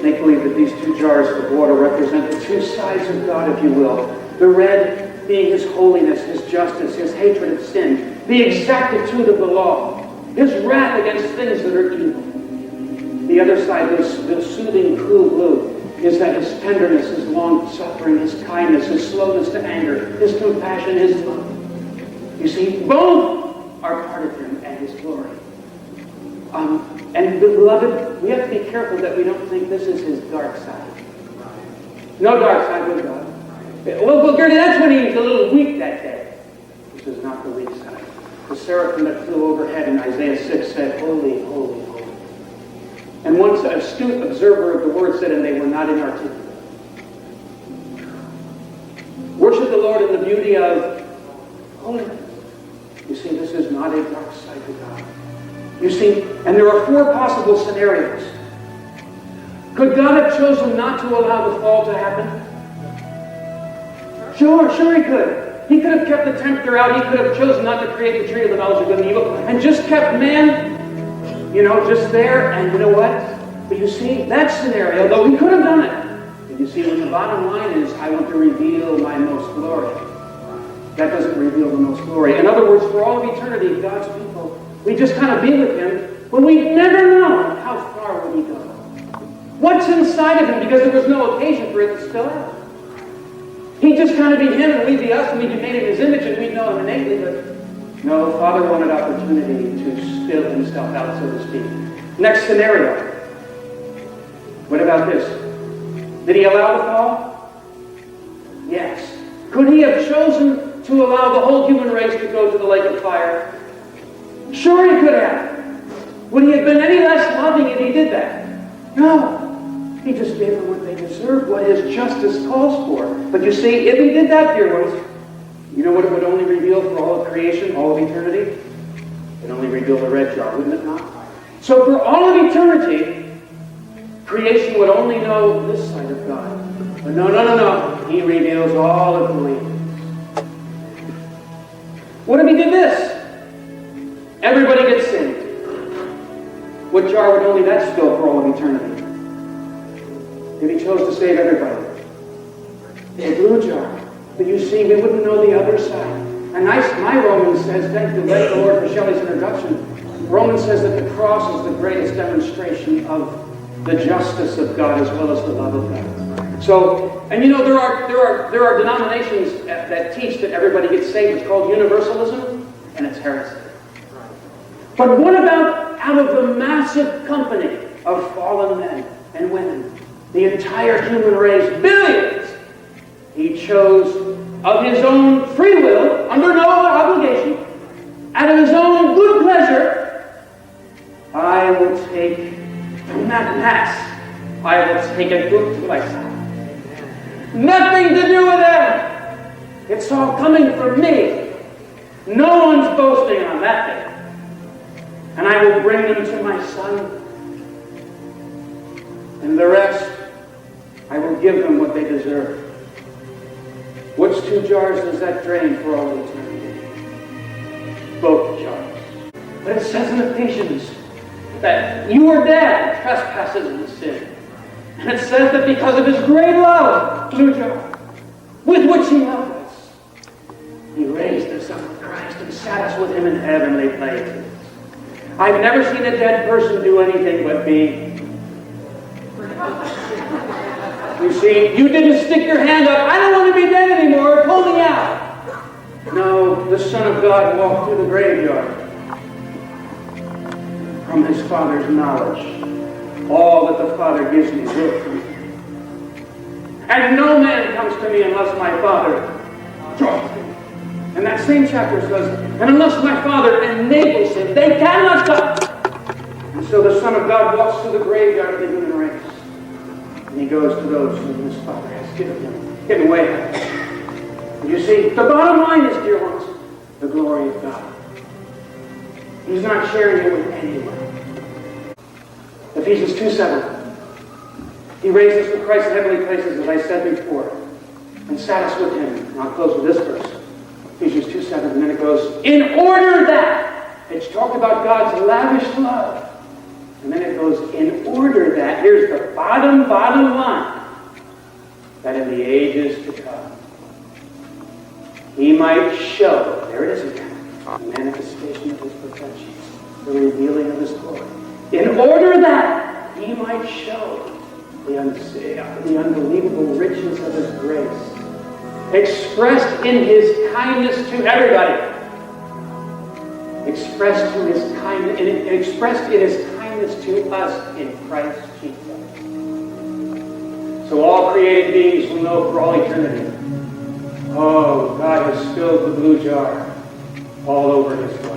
make believe that these two jars of water represent the two sides of God, if you will. The red being his holiness, his justice, his hatred of sin, the exactitude of the law, his wrath against things that are evil. The other side, the soothing, cool blue, is that his tenderness, his long-suffering, his kindness, his slowness to anger, his compassion, his love. You see, both are part of him and his glory. And beloved, we have to be careful that we don't think this is his dark side. No dark side with God. Well, Gertie, that's when he was a little weak that day. This is not the weak side. The seraphim that flew overhead in Isaiah 6 said, "Holy, holy, holy." And once an astute observer of the word said, "And they were not inarticulate." Worship the Lord in the beauty of holiness. You see, this is not a dark side to God. You see, and there are four possible scenarios. Could God have chosen not to allow the fall to happen? Sure he could. He could have kept the tempter out. He could have chosen not to create the tree of the knowledge of good and evil and just kept man, just there. And you know what? But you see, that scenario, though he could have done it. But you see, when the bottom line is, I want to reveal my most glory, that doesn't reveal the most glory. In other words, for all of eternity, God's people, we just kind of be with him, but we never know how far will he go. What's inside of him, because there was no occasion for it to spill out. He'd just kind of be him and we'd be us and we'd be made in his image and we'd know him innately, but no, Father wanted opportunity to spill himself out, so to speak. Next scenario. What about this? Did he allow the fall? Yes. Could he have chosen to allow the whole human race to go to the lake of fire? Sure he could have. Would he have been any less loving if he did that? No. He just gave them what they deserved, what his justice calls for. But you see, if he did that, dear ones, you know what it would only reveal for all of creation, all of eternity? It would only reveal the red jar, wouldn't it not? So for all of eternity, creation would only know this side of God. But no. He reveals all of believers. What if he did this? Everybody gets saved. What jar would only that spill for all of eternity? If he chose to save everybody. A blue jar. But you see, we wouldn't know the other side. And my Romans says, thank the Lord for Shelley's introduction. Romans says that the cross is the greatest demonstration of the justice of God as well as the love of God. So, and there are denominations that teach that everybody gets saved. It's called universalism, and it's heresy. But what about out of the massive company of fallen men and women, the entire human race, billions, he chose of his own free will, under no obligation, out of his own good pleasure, I will take from that mass, I will take a good to myself. Nothing to do with them. It's all coming from me. No one's boasting on that day. And I will bring them to my Son. And the rest, I will give them what they deserve. Which two jars does that drain for all eternity? Both jars. But it says in Ephesians that you were dead in trespasses and sin. And it says that because of his great love, blue jar, with which he loved us, he raised us up with Christ and sat us with him in heavenly places. I've never seen a dead person do anything but be. You see, you didn't stick your hand up. I don't want to be dead anymore. Pull me out. No, the Son of God walked through the graveyard from his Father's knowledge. All that the Father gives me will come. And no man comes to me unless my Father draws him. And that same chapter says, and unless my Father enables him, they cannot come. And so the Son of God walks through the graveyard of the human race. And he goes to those whom his Father has given away. And you see, the bottom line is, dear ones, the glory of God. He's not sharing it with anyone. Ephesians 2:7. He raised us with Christ in heavenly places, as I said before, and sat us with him. And I'll close with this verse. Ephesians 2:7, and then it goes, in order that, it's talked about God's lavish love. And then it goes, in order that, here's the bottom line, that in the ages to come, he might show, there it is again, the manifestation of his perfection, the revealing of his glory. In order that he might show the unbelievable riches of his grace, expressed in his kindness to everybody. Expressed in his kindness to us in Christ Jesus. So all created beings will know for all eternity, oh, God has spilled the blue jar all over his glory.